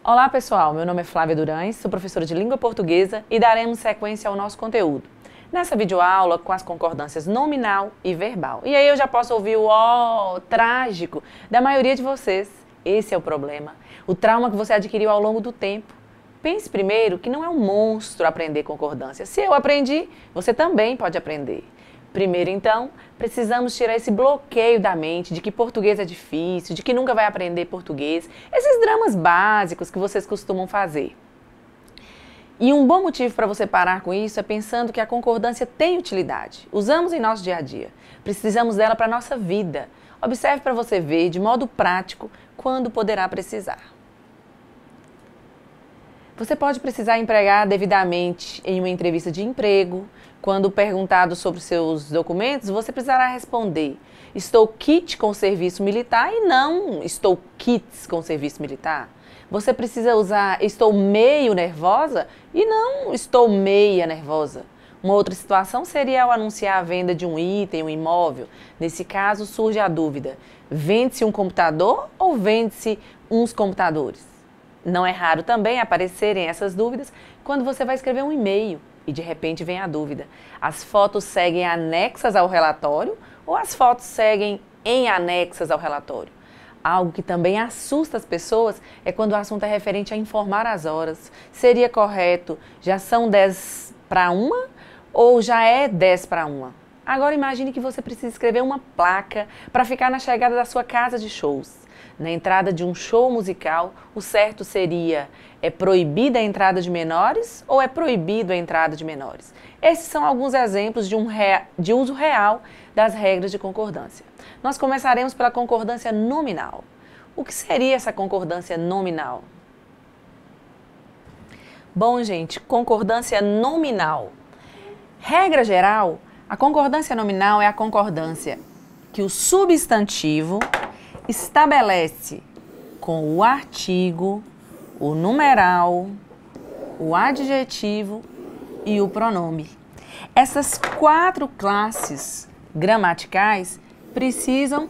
Olá pessoal, meu nome é Flávia Durães, sou professora de língua portuguesa e daremos sequência ao nosso conteúdo. Nessa videoaula com as concordâncias nominal e verbal. E aí eu já posso ouvir o ó trágico da maioria de vocês. Esse é o problema, o trauma que você adquiriu ao longo do tempo. Pense primeiro que não é um monstro aprender concordância. Se eu aprendi, você também pode aprender. Primeiro, então, precisamos tirar esse bloqueio da mente de que português é difícil, de que nunca vai aprender português, esses dramas básicos que vocês costumam fazer. E um bom motivo para você parar com isso é pensando que a concordância tem utilidade. Usamos em nosso dia a dia. Precisamos dela para a nossa vida. Observe para você ver, de modo prático, quando poderá precisar. Você pode precisar empregar devidamente em uma entrevista de emprego. Quando perguntado sobre seus documentos, você precisará responder: estou quit com o serviço militar e não estou quits com o serviço militar. Você precisa usar estou meio nervosa e não estou meia nervosa. Uma outra situação seria ao anunciar a venda de um item, um imóvel. Nesse caso, surge a dúvida: vende-se um computador ou vende-se uns computadores? Não é raro também aparecerem essas dúvidas quando você vai escrever um e-mail e de repente vem a dúvida: as fotos seguem anexas ao relatório ou as fotos seguem em anexas ao relatório? Algo que também assusta as pessoas é quando o assunto é referente a informar as horas. Seria correto, já são 10 para 1 ou já é 10 para 1? Agora imagine que você precisa escrever uma placa para ficar na chegada da sua casa de shows. Na entrada de um show musical, o certo seria: é proibida a entrada de menores ou é proibido a entrada de menores? Esses são alguns exemplos de uso real das regras de concordância. Nós começaremos pela concordância nominal. O que seria essa concordância nominal? Bom, gente, concordância nominal. Regra geral, a concordância nominal é a concordância que o substantivo estabelece com o artigo, o numeral, o adjetivo e o pronome. Essas 4 classes gramaticais precisam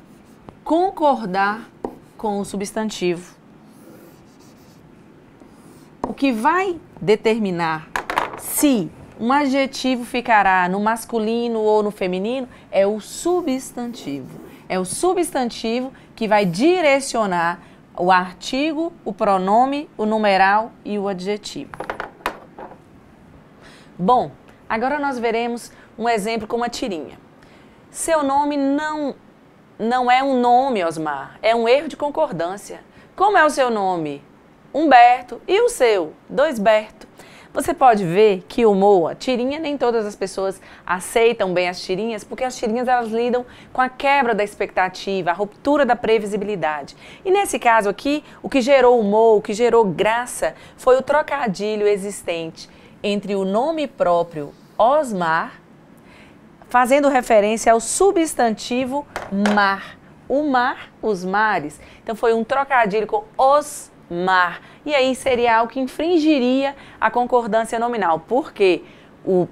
concordar com o substantivo. O que vai determinar se um adjetivo ficará no masculino ou no feminino é o substantivo. É o substantivo que vai direcionar o artigo, o pronome, o numeral e o adjetivo. Bom, agora nós veremos um exemplo com uma tirinha. Seu nome não é um nome, Osmar, é um erro de concordância. Como é o seu nome? Humberto. E o seu? Doisberto. Você pode ver que o Moa, tirinha, nem todas as pessoas aceitam bem as tirinhas, porque as tirinhas elas lidam com a quebra da expectativa, a ruptura da previsibilidade. E nesse caso aqui, o que gerou humor, o que gerou graça, foi o trocadilho existente entre o nome próprio Osmar, fazendo referência ao substantivo mar. O mar, os mares. Então foi um trocadilho com os mar. E aí seria algo que infringiria a concordância nominal, porque o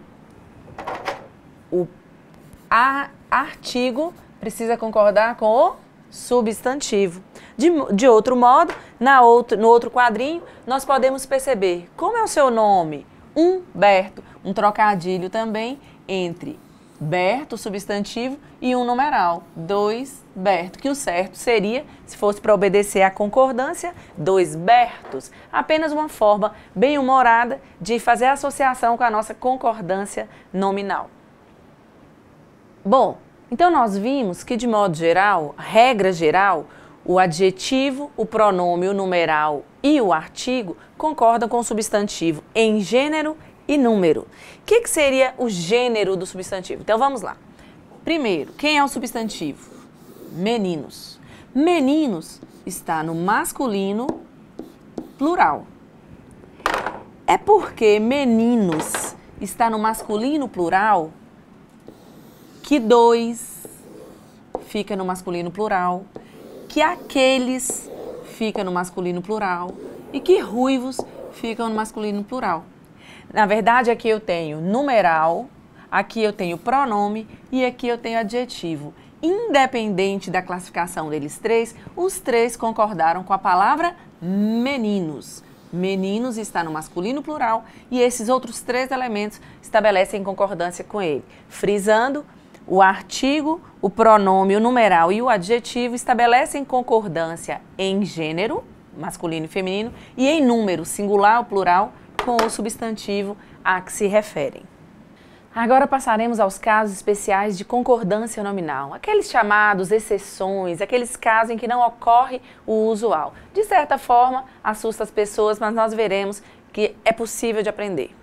artigo precisa concordar com o substantivo. De outro modo, no outro quadrinho, nós podemos perceber como é o seu nome, Humberto, um trocadilho também entre Berto, substantivo, e um numeral, Doisberto, que o certo seria, se fosse para obedecer à concordância, Doisbertos. Apenas uma forma bem humorada de fazer a associação com a nossa concordância nominal. Bom, então nós vimos que, de modo geral, regra geral, o adjetivo, o pronome, o numeral e o artigo concordam com o substantivo em gênero e número. O que seria o gênero do substantivo? Então vamos lá. Primeiro, quem é o substantivo? Meninos. Meninos está no masculino plural. É porque meninos está no masculino plural que dois fica no masculino plural, que aqueles fica no masculino plural e que ruivos ficam no masculino plural. Na verdade, aqui eu tenho numeral, aqui eu tenho pronome e aqui eu tenho adjetivo. Independente da classificação deles três, os três concordaram com a palavra meninos. meninos está no masculino plural e esses outros 3 elementos estabelecem concordância com ele. Frisando, o artigo, o pronome, o numeral e o adjetivo estabelecem concordância em gênero, masculino e feminino, e em número, singular ou plural, com o substantivo a que se referem. Agora passaremos aos casos especiais de concordância nominal, aqueles chamados exceções, aqueles casos em que não ocorre o usual. De certa forma, assusta as pessoas, mas nós veremos que é possível de aprender.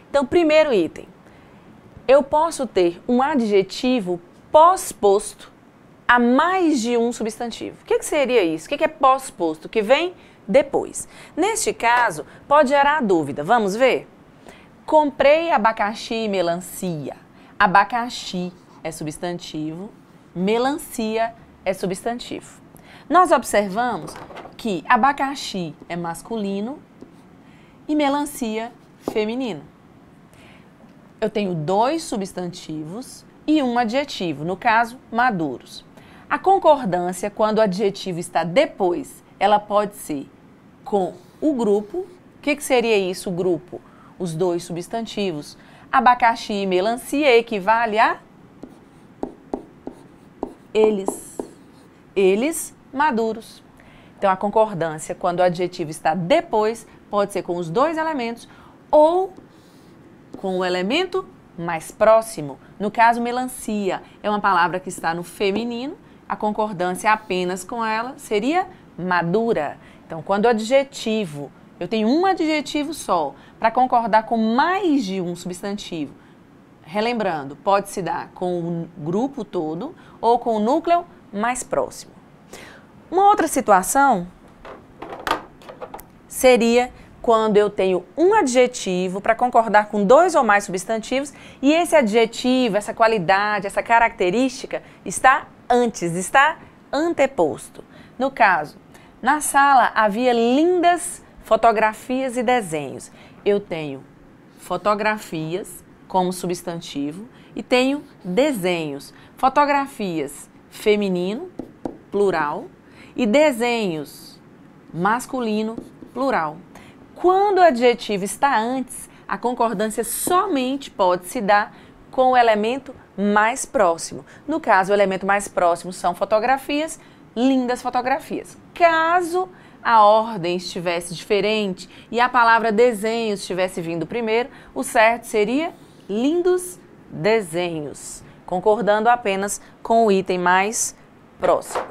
Então, primeiro item, eu posso ter um adjetivo pós-posto a mais de um substantivo. O que seria isso? O que é pós-posto? Que vem depois. Neste caso, pode gerar dúvida. Vamos ver? Comprei abacaxi e melancia. Abacaxi é substantivo, melancia é substantivo. Nós observamos que abacaxi é masculino e melancia feminino. Eu tenho 2 substantivos e um adjetivo, no caso, maduros. A concordância, quando o adjetivo está depois, ela pode ser com o grupo. O que seria isso, o grupo? Os 2 substantivos. Abacaxi e melancia equivale a eles. Eles maduros. Então, a concordância, quando o adjetivo está depois, pode ser com os 2 elementos ou com o elemento mais próximo. No caso, melancia é uma palavra que está no feminino, a concordância apenas com ela seria madura. Então, quando o adjetivo, eu tenho um adjetivo só, para concordar com mais de um substantivo, relembrando, pode se dar com o grupo todo ou com o núcleo mais próximo. Uma outra situação seria quando eu tenho um adjetivo para concordar com 2 ou mais substantivos e esse adjetivo, essa qualidade, essa característica está antes, está anteposto. No caso, na sala havia lindas fotografias e desenhos. Eu tenho fotografias como substantivo e tenho desenhos. Fotografias feminino, plural, e desenhos masculino, plural. Quando o adjetivo está antes, a concordância somente pode se dar com o elemento mais próximo. No caso, o elemento mais próximo são fotografias, lindas fotografias. Caso a ordem estivesse diferente e a palavra desenhos estivesse vindo primeiro, o certo seria lindos desenhos, concordando apenas com o item mais próximo.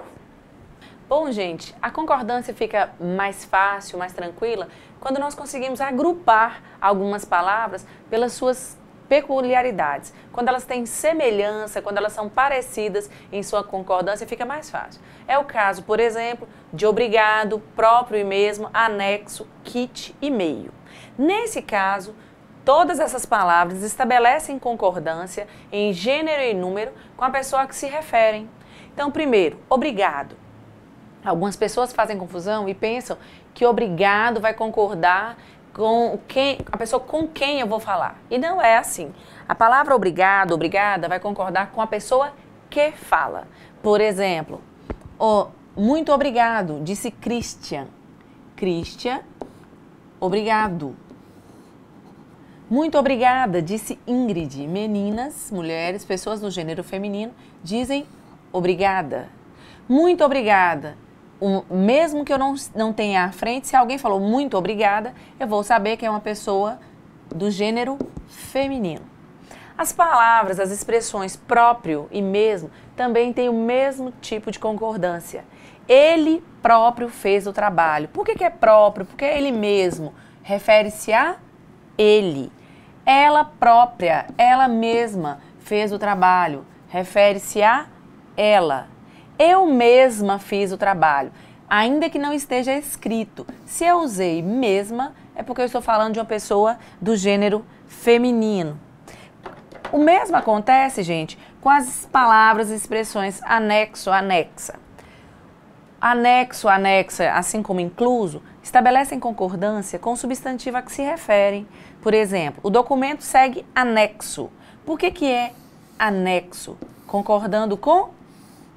Bom, gente, a concordância fica mais fácil, mais tranquila, quando nós conseguimos agrupar algumas palavras pelas suas peculiaridades. Quando elas têm semelhança, quando elas são parecidas em sua concordância, fica mais fácil. É o caso, por exemplo, de obrigado, próprio e mesmo, anexo, kit e meio. Nesse caso, todas essas palavras estabelecem concordância em gênero e número com a pessoa a que se referem. Então, primeiro, obrigado. Algumas pessoas fazem confusão e pensam que obrigado vai concordar com a pessoa com quem eu vou falar. E não é assim. A palavra obrigado, obrigada, vai concordar com a pessoa que fala. Por exemplo, muito obrigado, disse Christian. Christian, obrigado. Muito obrigada, disse Ingrid. Meninas, mulheres, pessoas do gênero feminino dizem obrigada. Muito obrigada. Mesmo que eu não tenha à frente, se alguém falou muito obrigada, eu vou saber que é uma pessoa do gênero feminino. As palavras, as expressões próprio e mesmo também têm o mesmo tipo de concordância. Ele próprio fez o trabalho. Por que é próprio? Porque é ele mesmo. Refere-se a ele. Ela própria, ela mesma fez o trabalho. Refere-se a ela. Eu mesma fiz o trabalho, ainda que não esteja escrito. Se eu usei mesma, é porque eu estou falando de uma pessoa do gênero feminino. O mesmo acontece, gente, com as palavras e expressões anexo, anexa. Anexo, anexa, assim como incluso, estabelecem concordância com o substantivo a que se referem. Por exemplo, o documento segue anexo. Por que é anexo? Concordando com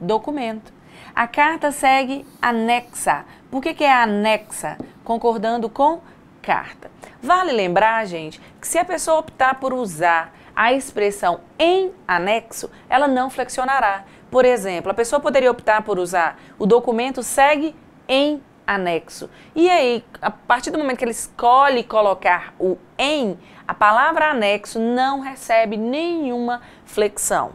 documento. A carta segue anexa. Por que é anexa? Concordando com carta. Vale lembrar, gente, que se a pessoa optar por usar a expressão em anexo, ela não flexionará. Por exemplo, a pessoa poderia optar por usar o documento segue em anexo. E aí, a partir do momento que ele escolhe colocar o em, a palavra anexo não recebe nenhuma flexão.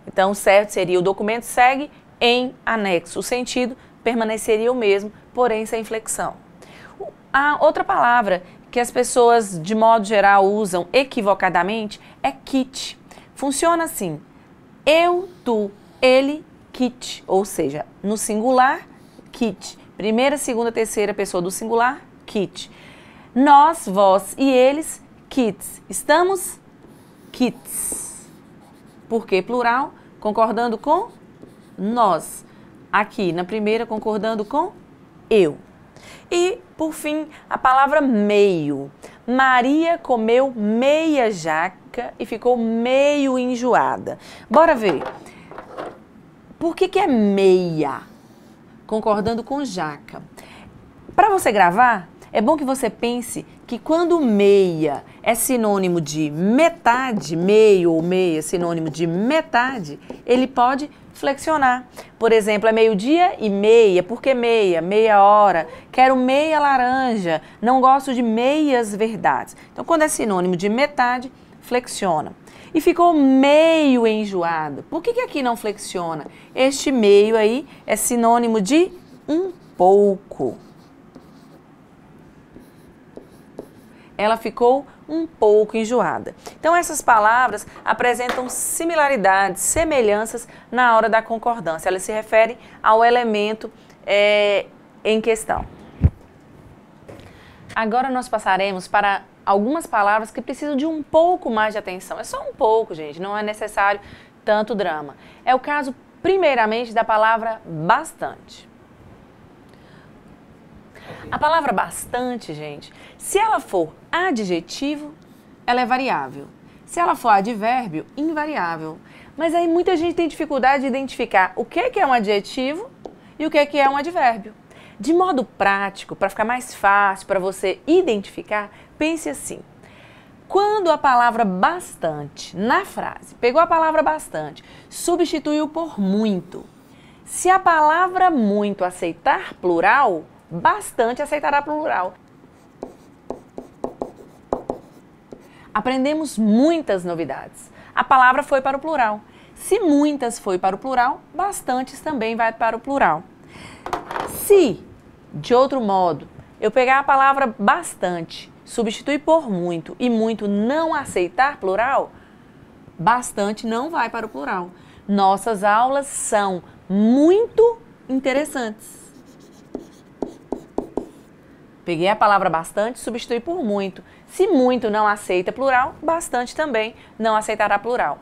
Então, o certo seria o documento segue em anexo. O sentido permaneceria o mesmo, porém sem flexão. A outra palavra que as pessoas, de modo geral, usam equivocadamente é kit. Funciona assim: eu, tu, ele, kit. Ou seja, no singular, kit. Primeira, segunda, terceira pessoa do singular, kit. Nós, vós e eles, kits. Estamos kits. Por que plural? Concordando com nós. Aqui, na primeira, concordando com eu. E, por fim, a palavra meio. Maria comeu meia jaca e ficou meio enjoada. Bora ver. Por que é meia? Concordando com jaca. Para você gravar, é bom que você pense que quando meia é sinônimo de metade, meio ou meia é sinônimo de metade, ele pode flexionar. Por exemplo, é meio-dia e meia. Por que meia? Meia hora. Quero meia laranja. Não gosto de meias verdades. Então, quando é sinônimo de metade, flexiona. E ficou meio enjoado. Por que aqui não flexiona? Este meio aí é sinônimo de um pouco. Ela ficou um pouco enjoada. Então, essas palavras apresentam similaridades, semelhanças na hora da concordância. Elas se referem ao elemento em questão. Agora nós passaremos para algumas palavras que precisam de um pouco mais de atenção. É só um pouco, gente, não é necessário tanto drama. É o caso, primeiramente, da palavra bastante. A palavra bastante, gente, se ela for adjetivo, ela é variável. Se ela for advérbio, invariável. Mas aí muita gente tem dificuldade de identificar o que é um adjetivo e o que é um advérbio. De modo prático, para ficar mais fácil para você identificar, pense assim. Quando a palavra bastante, na frase, pegou a palavra bastante, substituiu por muito. Se a palavra muito aceitar plural, bastante aceitará plural. Aprendemos muitas novidades. A palavra foi para o plural. Se muitas foi para o plural, bastantes também vai para o plural. Se, de outro modo, eu pegar a palavra bastante, substituir por muito e muito não aceitar plural, bastante não vai para o plural. Nossas aulas são muito interessantes. Peguei a palavra bastante, substituí por muito. Se muito não aceita plural, bastante também não aceitará plural.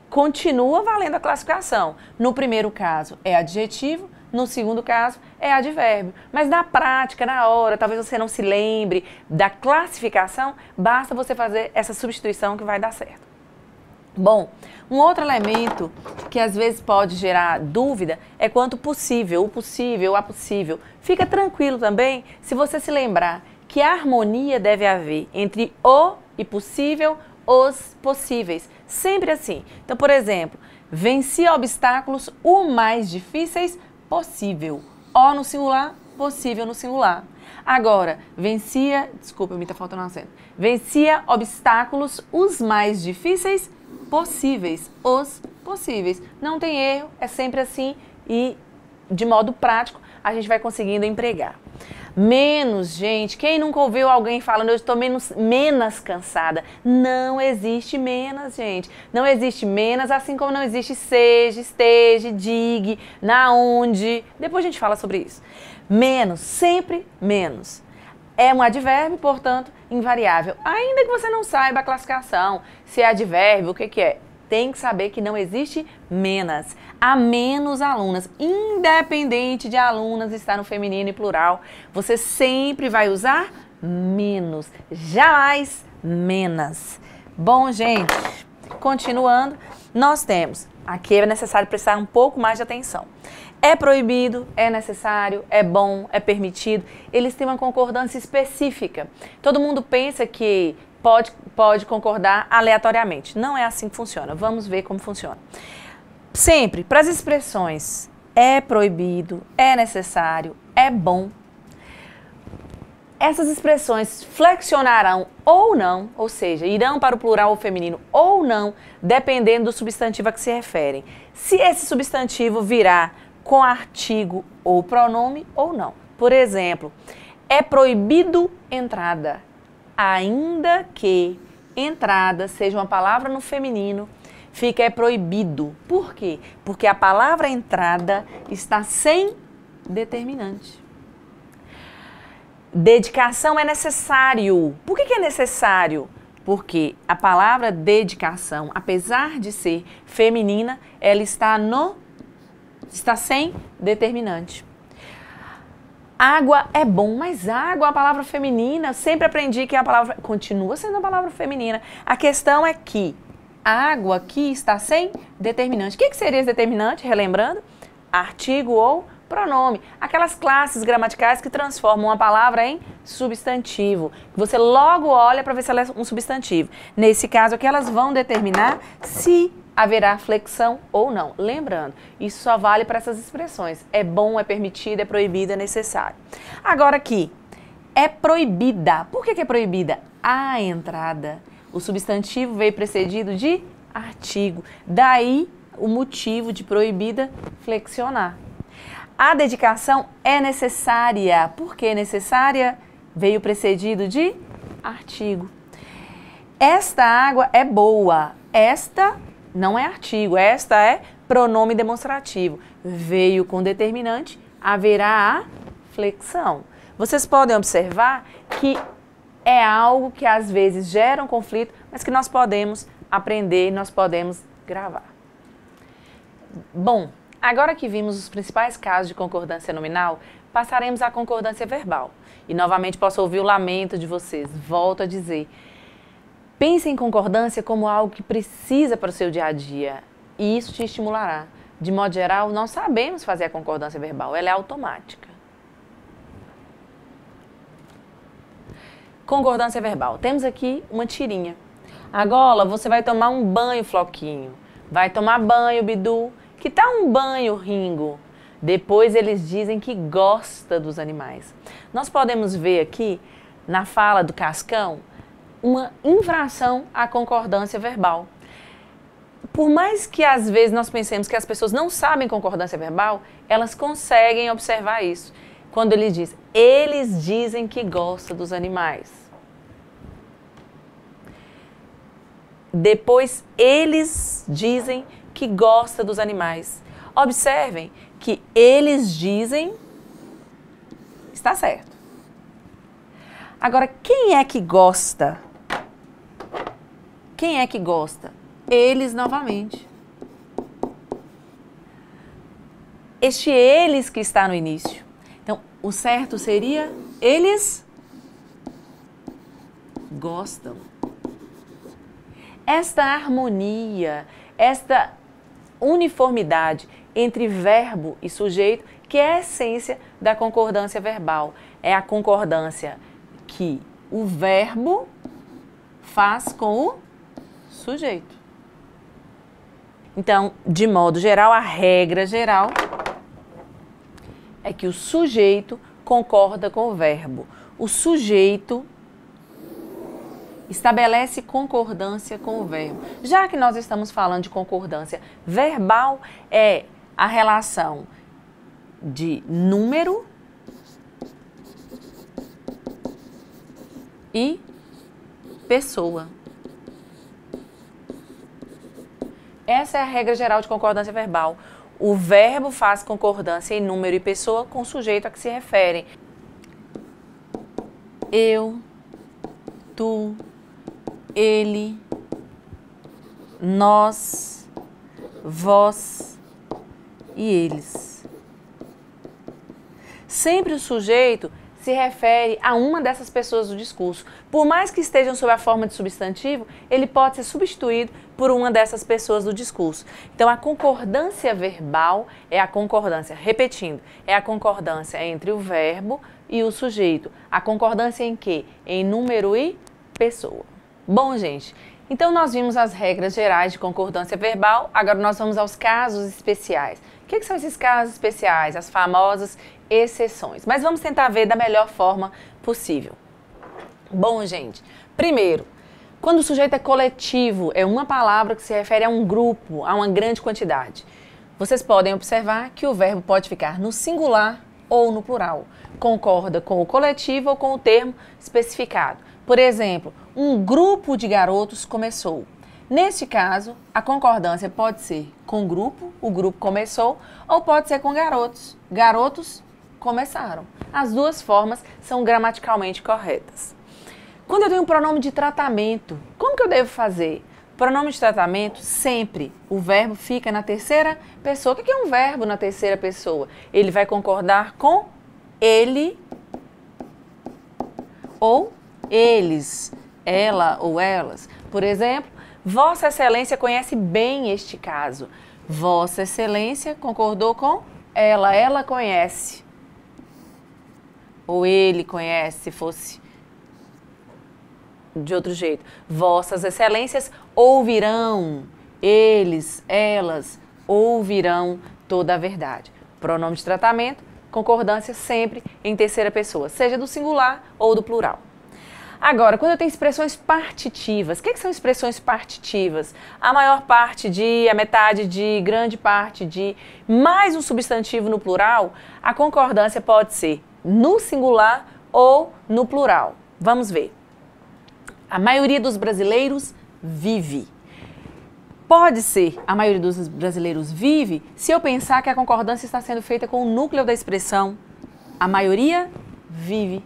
Continua valendo a classificação. No primeiro caso é adjetivo, no segundo caso é advérbio. Mas na prática, na hora, talvez você não se lembre da classificação, basta você fazer essa substituição que vai dar certo. Bom, um outro elemento que às vezes pode gerar dúvida é quanto possível, o possível, a possível. Fica tranquilo também se você se lembrar que a harmonia deve haver entre o e possível, os possíveis. Sempre assim. Então, por exemplo, venci obstáculos o mais difíceis possível. O no singular, possível no singular. Agora, vencia obstáculos os mais difíceis possíveis, os possíveis. Não tem erro, é sempre assim e de modo prático a gente vai conseguindo empregar. Menos, gente, quem nunca ouviu alguém falando eu estou menos cansada? Não existe menos, gente. Não existe menos, assim como não existe seja, esteja, diga, na onde. Depois a gente fala sobre isso. Menos, sempre menos. É um advérbio, portanto, invariável. Ainda que você não saiba a classificação, se é advérbio, o que é? Tem que saber que não existe menos. Há menos alunas. Independente de alunas estar no feminino e plural, você sempre vai usar menos. Jamais menos. Bom, gente, continuando, nós temos... Aqui é necessário prestar um pouco mais de atenção. É proibido, é necessário, é bom, é permitido. Eles têm uma concordância específica. Todo mundo pensa que pode concordar aleatoriamente. Não é assim que funciona. Vamos ver como funciona. Sempre, para as expressões é proibido, é necessário, é bom, essas expressões flexionarão ou não, ou seja, irão para o plural ou feminino ou não, dependendo do substantivo a que se referem. Se esse substantivo virá com artigo ou pronome ou não. Por exemplo, é proibido entrada, ainda que entrada seja uma palavra no feminino, fica é proibido. Por quê? Porque a palavra entrada está sem determinante. Dedicação é necessário. Por que é necessário? Porque a palavra dedicação, apesar de ser feminina, ela está sem determinante. Água é bom, mas água é uma palavra feminina. Eu sempre aprendi que a palavra continua sendo uma palavra feminina. A questão é que a água aqui está sem determinante. O que seria esse determinante? Relembrando, artigo ou pronome. Aquelas classes gramaticais que transformam uma palavra em substantivo. Você logo olha para ver se ela é um substantivo. Nesse caso aqui, elas vão determinar se haverá flexão ou não. Lembrando, isso só vale para essas expressões. É bom, é permitido, é proibido, é necessário. Agora aqui, é proibida. Por que é proibida? A entrada. O substantivo veio precedido de artigo. Daí o motivo de proibida flexionar. A dedicação é necessária. Por que necessária? Veio precedido de artigo. Esta água é boa. Esta não é artigo, esta é pronome demonstrativo. Veio com determinante, haverá a flexão. Vocês podem observar que é algo que às vezes gera um conflito, mas que nós podemos aprender, nós podemos gravar. Bom, agora que vimos os principais casos de concordância nominal, passaremos à concordância verbal. E novamente posso ouvir o lamento de vocês. Volto a dizer, pense em concordância como algo que precisa para o seu dia a dia. E isso te estimulará. De modo geral, nós sabemos fazer a concordância verbal, ela é automática. Concordância verbal. Temos aqui uma tirinha. Agora você vai tomar um banho, Floquinho. Vai tomar banho, Bidu. Que tal um banho, Ringo? Depois eles dizem que gosta dos animais. Nós podemos ver aqui, na fala do Cascão, uma infração à concordância verbal. Por mais que às vezes nós pensemos que as pessoas não sabem concordância verbal, elas conseguem observar isso. Quando ele diz, eles dizem que gosta dos animais. Depois, eles dizem que gosta dos animais. Observem que eles dizem, está certo. Agora, quem é que gosta? Quem é que gosta? Eles novamente. Este eles que está no início. Então, o certo seria, eles gostam. Esta harmonia, esta uniformidade entre verbo e sujeito, que é a essência da concordância verbal. É a concordância que o verbo faz com o sujeito. Então, de modo geral, a regra geral é que o sujeito concorda com o verbo. O sujeito estabelece concordância com o verbo. Já que nós estamos falando de concordância verbal, é a relação de número e pessoa. Essa é a regra geral de concordância verbal. O verbo faz concordância em número e pessoa com o sujeito a que se referem. Eu, tu, ele, nós, vós e eles. Sempre o sujeito se refere a uma dessas pessoas do discurso. Por mais que estejam sob a forma de substantivo, ele pode ser substituído por uma dessas pessoas do discurso. Então, a concordância verbal é a concordância, repetindo, é a concordância entre o verbo e o sujeito. A concordância em quê? Em número e pessoa. Bom, gente, então nós vimos as regras gerais de concordância verbal, agora nós vamos aos casos especiais. O que são esses casos especiais? As famosas exceções. Mas vamos tentar ver da melhor forma possível. Bom, gente, primeiro, quando o sujeito é coletivo, é uma palavra que se refere a um grupo, a uma grande quantidade. Vocês podem observar que o verbo pode ficar no singular ou no plural. Concorda com o coletivo ou com o termo especificado. Por exemplo, um grupo de garotos começou. Neste caso, a concordância pode ser com grupo, o grupo começou, ou pode ser com garotos. Garotos começaram. As duas formas são gramaticalmente corretas. Quando eu tenho um pronome de tratamento, como que eu devo fazer? Pronome de tratamento, sempre o verbo fica na terceira pessoa. O que é um verbo na terceira pessoa? Ele vai concordar com ele ou eles, ela ou elas. Por exemplo, Vossa Excelência conhece bem este caso. Vossa Excelência concordou com ela conhece. Ou ele conhece, se fosse de outro jeito. Vossas Excelências ouvirão, eles, elas ouvirão toda a verdade. Pronome de tratamento, concordância sempre em terceira pessoa, seja do singular ou do plural. Agora, quando eu tenho expressões partitivas, o que são expressões partitivas? A maior parte de, a metade de, grande parte de, mais um substantivo no plural, a concordância pode ser no singular ou no plural. Vamos ver. A maioria dos brasileiros vive. Pode ser a maioria dos brasileiros vive se eu pensar que a concordância está sendo feita com o núcleo da expressão. A maioria vive.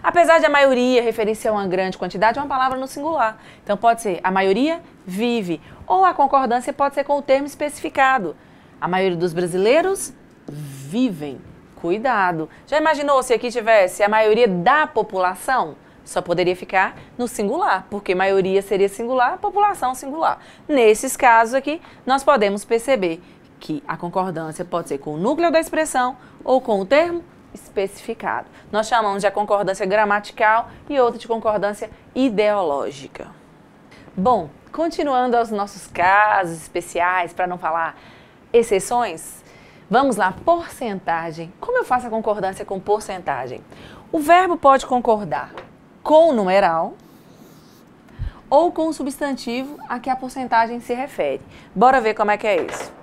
Apesar de a maioria referir-se a uma grande quantidade, é uma palavra no singular. Então pode ser a maioria vive. Ou a concordância pode ser com o termo especificado. A maioria dos brasileiros vivem. Cuidado. Já imaginou se aqui tivesse a maioria da população? Só poderia ficar no singular, porque maioria seria singular, população singular. Nesses casos aqui, nós podemos perceber que a concordância pode ser com o núcleo da expressão ou com o termo especificado. Nós chamamos de concordância gramatical e outra de concordância ideológica. Bom, continuando aos nossos casos especiais, para não falar exceções, vamos lá, porcentagem. Como eu faço a concordância com porcentagem? O verbo pode concordar com o numeral ou com o substantivo a que a porcentagem se refere. Bora ver como é que é isso.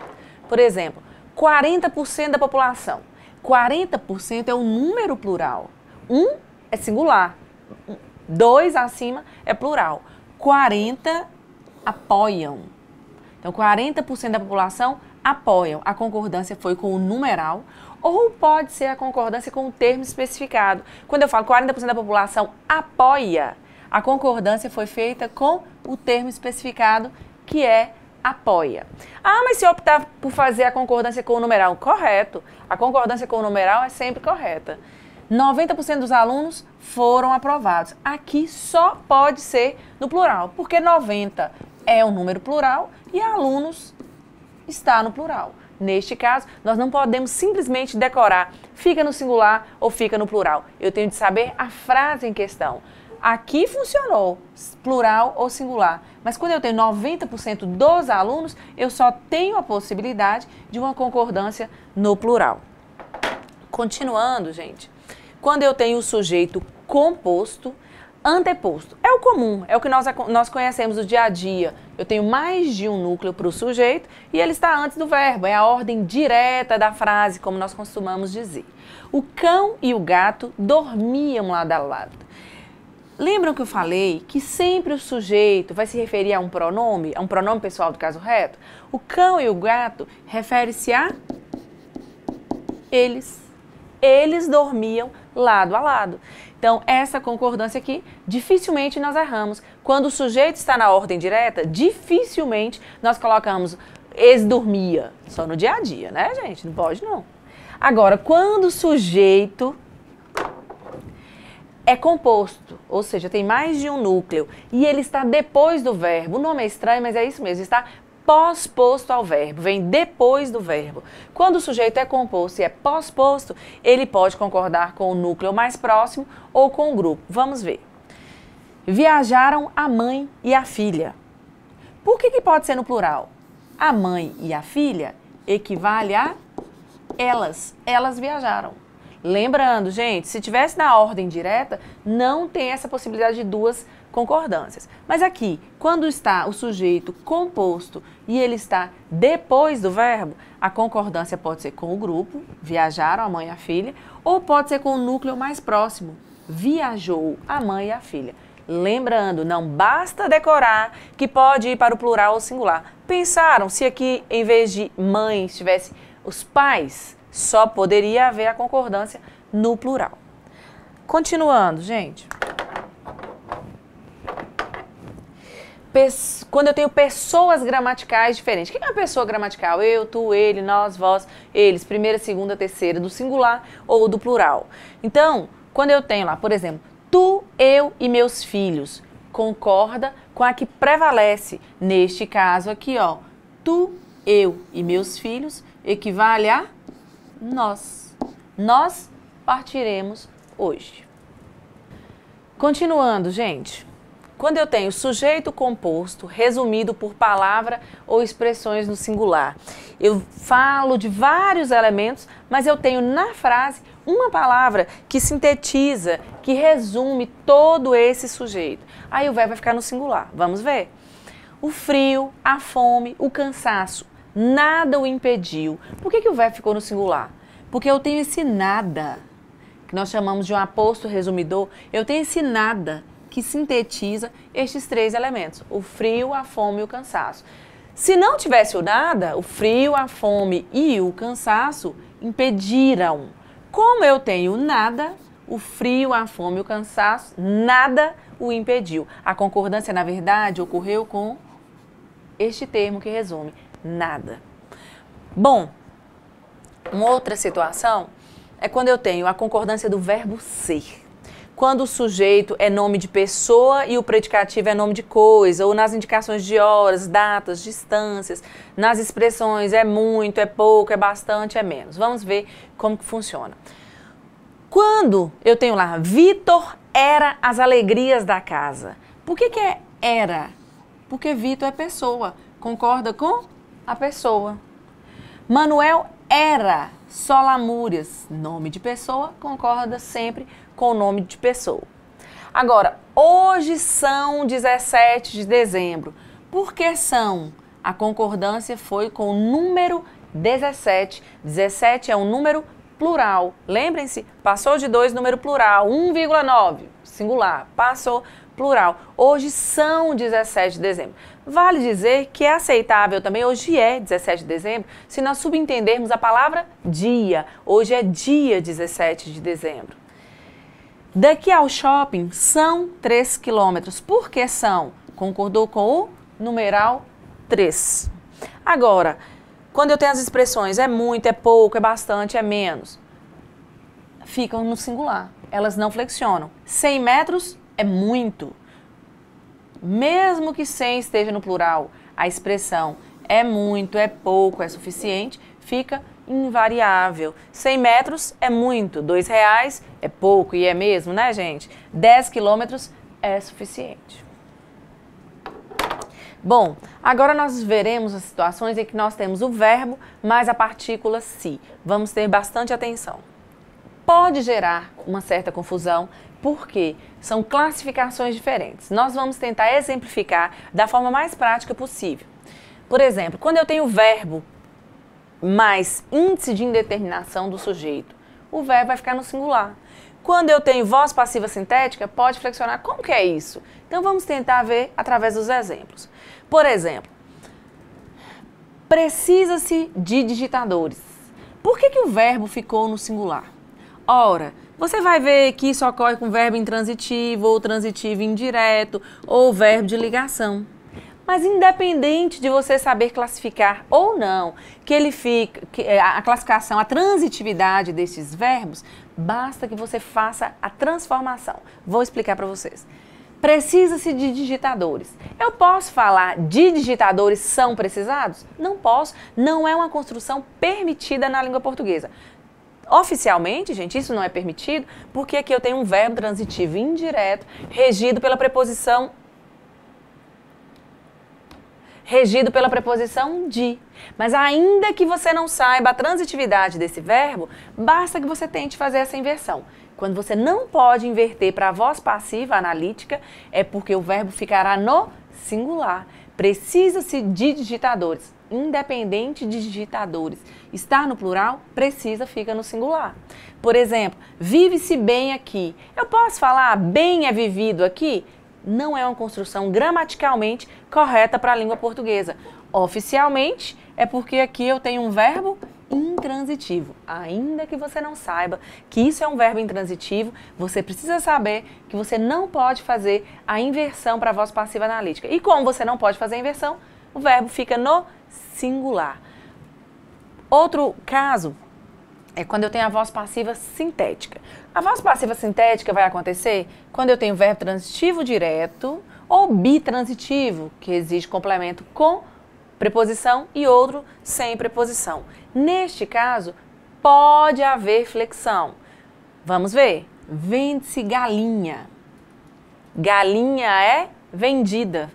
Por exemplo, 40% da população. 40% é um número plural. 1 é singular. 2 acima é plural. 40 apoiam. Então, 40% da população apoiam. A concordância foi com o numeral ou pode ser a concordância com o termo especificado. Quando eu falo 40% da população apoia, a concordância foi feita com o termo especificado, que é apoia. Ah, mas se eu optar por fazer a concordância com o numeral, correto. A concordância com o numeral é sempre correta. 90% dos alunos foram aprovados. Aqui só pode ser no plural, porque 90 é um número plural e alunos está no plural. Neste caso, nós não podemos simplesmente decorar, fica no singular ou fica no plural. Eu tenho de saber a frase em questão. Aqui funcionou, plural ou singular. Mas quando eu tenho 90% dos alunos, eu só tenho a possibilidade de uma concordância no plural. Continuando, gente, quando eu tenho o sujeito composto, anteposto. É o comum, é o que nós conhecemos do dia a dia. Eu tenho mais de um núcleo para o sujeito e ele está antes do verbo. É a ordem direta da frase, como nós costumamos dizer. O cão e o gato dormiam lado a lado. Lembram que eu falei que sempre o sujeito vai se referir a um pronome pessoal do caso reto? O cão e o gato refere-se a eles. Eles dormiam lado a lado. Então, essa concordância aqui, dificilmente nós erramos. Quando o sujeito está na ordem direta, dificilmente nós colocamos eles dormia. Só no dia a dia, né, gente? Não pode, não. Agora, quando o sujeito é composto, ou seja, tem mais de um núcleo, e ele está depois do verbo. O nome é estranho, mas é isso mesmo, está pós-posto ao verbo, vem depois do verbo. Quando o sujeito é composto e é pós-posto, ele pode concordar com o núcleo mais próximo ou com o grupo. Vamos ver. Viajaram a mãe e a filha. Por que pode ser no plural? A mãe e a filha equivale a elas. Elas viajaram. Lembrando, gente, se tivesse na ordem direta, não tem essa possibilidade de duas concordâncias. Mas aqui, quando está o sujeito composto e ele está depois do verbo, a concordância pode ser com o grupo, viajaram a mãe e a filha, ou pode ser com o núcleo mais próximo, viajou a mãe e a filha. Lembrando, não basta decorar que pode ir para o plural ou singular. Pensaram se aqui, em vez de mãe, tivesse os pais, só poderia haver a concordância no plural. Continuando, gente. Quando eu tenho pessoas gramaticais diferentes. O que é uma pessoa gramatical? Eu, tu, ele, nós, vós, eles. Primeira, segunda, terceira, do singular ou do plural. Então, quando eu tenho lá, por exemplo, tu, eu e meus filhos, concorda com a que prevalece. Neste caso aqui, ó, tu, eu e meus filhos equivale a nós. Nós partiremos hoje. Continuando, gente. Quando eu tenho sujeito composto, resumido por palavra ou expressões no singular, eu falo de vários elementos, mas eu tenho na frase uma palavra que sintetiza, que resume todo esse sujeito. Aí o verbo vai ficar no singular. Vamos ver? O frio, a fome, o cansaço, nada o impediu. Por que o verbo ficou no singular? Porque eu tenho esse nada, que nós chamamos de um aposto resumidor, eu tenho esse nada que sintetiza estes três elementos, o frio, a fome e o cansaço. Se não tivesse o nada, o frio, a fome e o cansaço impediram. Como eu tenho nada, o frio, a fome e o cansaço, nada o impediu. A concordância, na verdade, ocorreu com este termo que resume, nada. Bom, uma outra situação é quando eu tenho a concordância do verbo ser. Quando o sujeito é nome de pessoa e o predicativo é nome de coisa, ou nas indicações de horas, datas, distâncias, nas expressões é muito, é pouco, é bastante, é menos. Vamos ver como que funciona. Quando eu tenho lá, Vitor era as alegrias da casa. Por que é era? Porque Vitor é pessoa, concorda com a pessoa. Manuel era só lamúrias, nome de pessoa, concorda sempre com o nome de pessoa. Agora, hoje são 17 de dezembro. Por que são? A concordância foi com o número 17. 17 é um número plural. Lembrem-se, passou de 2, número plural. 1,9, singular. Passou, plural. Hoje são 17 de dezembro. Vale dizer que é aceitável também, hoje é 17 de dezembro, se nós subentendermos a palavra dia. Hoje é dia 17 de dezembro. Daqui ao shopping são 3 quilômetros. Por que são? Concordou com o numeral 3. Agora, quando eu tenho as expressões é muito, é pouco, é bastante, é menos, ficam no singular. Elas não flexionam. 100 metros é muito. Mesmo que 100 esteja no plural, a expressão é muito, é pouco, é suficiente, fica invariável. 100 metros é muito, R$2 é pouco e é mesmo, né, gente? 10 quilômetros é suficiente. Bom, agora nós veremos as situações em que nós temos o verbo mais a partícula se. Vamos ter bastante atenção. Pode gerar uma certa confusão, porque são classificações diferentes. Nós vamos tentar exemplificar da forma mais prática possível. Por exemplo, quando eu tenho o verbo mais índice de indeterminação do sujeito, o verbo vai ficar no singular. Quando eu tenho voz passiva sintética, pode flexionar. Como que é isso? Então vamos tentar ver através dos exemplos. Por exemplo, precisa-se de digitadores. Por que o verbo ficou no singular? Ora, você vai ver que isso ocorre com verbo intransitivo ou transitivo indireto ou verbo de ligação. Mas independente de você saber classificar ou não, que ele fica, a classificação, a transitividade desses verbos, Basta que você faça a transformação. Vou explicar para vocês. Precisa-se de digitadores. Eu posso falar de digitadores são precisados? Não posso. Não é uma construção permitida na língua portuguesa. Oficialmente, gente, isso não é permitido, porque aqui eu tenho um verbo transitivo indireto regido pela preposição de. Mas ainda que você não saiba a transitividade desse verbo, basta que você tente fazer essa inversão. Quando você não pode inverter para a voz passiva analítica, é porque o verbo ficará no singular. Precisa-se de digitadores. Independente de digitadores. Estar no plural, precisa, fica no singular. Por exemplo, vive-se bem aqui. Eu posso falar bem é vivido aqui? Não é uma construção gramaticalmente correta para a língua portuguesa. Oficialmente, é porque aqui eu tenho um verbo intransitivo. Ainda que você não saiba que isso é um verbo intransitivo, você precisa saber que você não pode fazer a inversão para a voz passiva analítica. E como você não pode fazer a inversão, o verbo fica no singular. Outro caso é quando eu tenho a voz passiva sintética. A voz passiva sintética vai acontecer quando eu tenho verbo transitivo direto ou bitransitivo, que exige complemento com preposição e outro sem preposição. Neste caso, pode haver flexão. Vamos ver. Vende-se galinha. Galinha é vendida.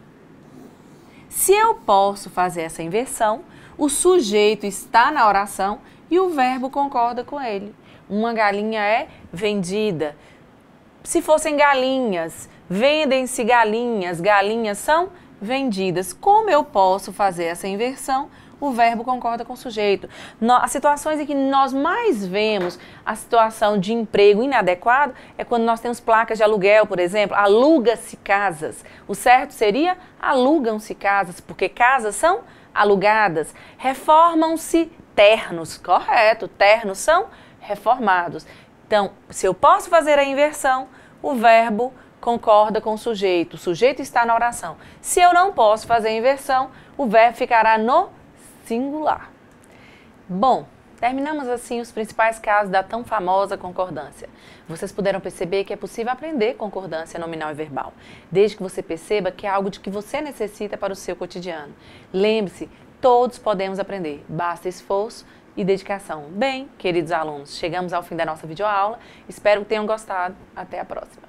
Se eu posso fazer essa inversão, o sujeito está na oração e o verbo concorda com ele. Uma galinha é vendida. Se fossem galinhas, vendem-se galinhas, galinhas são vendidas. Como eu posso fazer essa inversão? O verbo concorda com o sujeito. As situações em que nós mais vemos a situação de emprego inadequado é quando nós temos placas de aluguel, por exemplo, aluga-se casas. O certo seria alugam-se casas, porque casas são alugadas. Reformam-se ternos, correto, ternos são reformados. Então, se eu posso fazer a inversão, o verbo concorda com o sujeito está na oração. Se eu não posso fazer a inversão, o verbo ficará no singular. Bom, terminamos assim os principais casos da tão famosa concordância. Vocês puderam perceber que é possível aprender concordância nominal e verbal, desde que você perceba que é algo de que você necessita para o seu cotidiano. Lembre-se, todos podemos aprender, basta esforço e dedicação. Bem, queridos alunos, chegamos ao fim da nossa videoaula. Espero que tenham gostado. Até a próxima.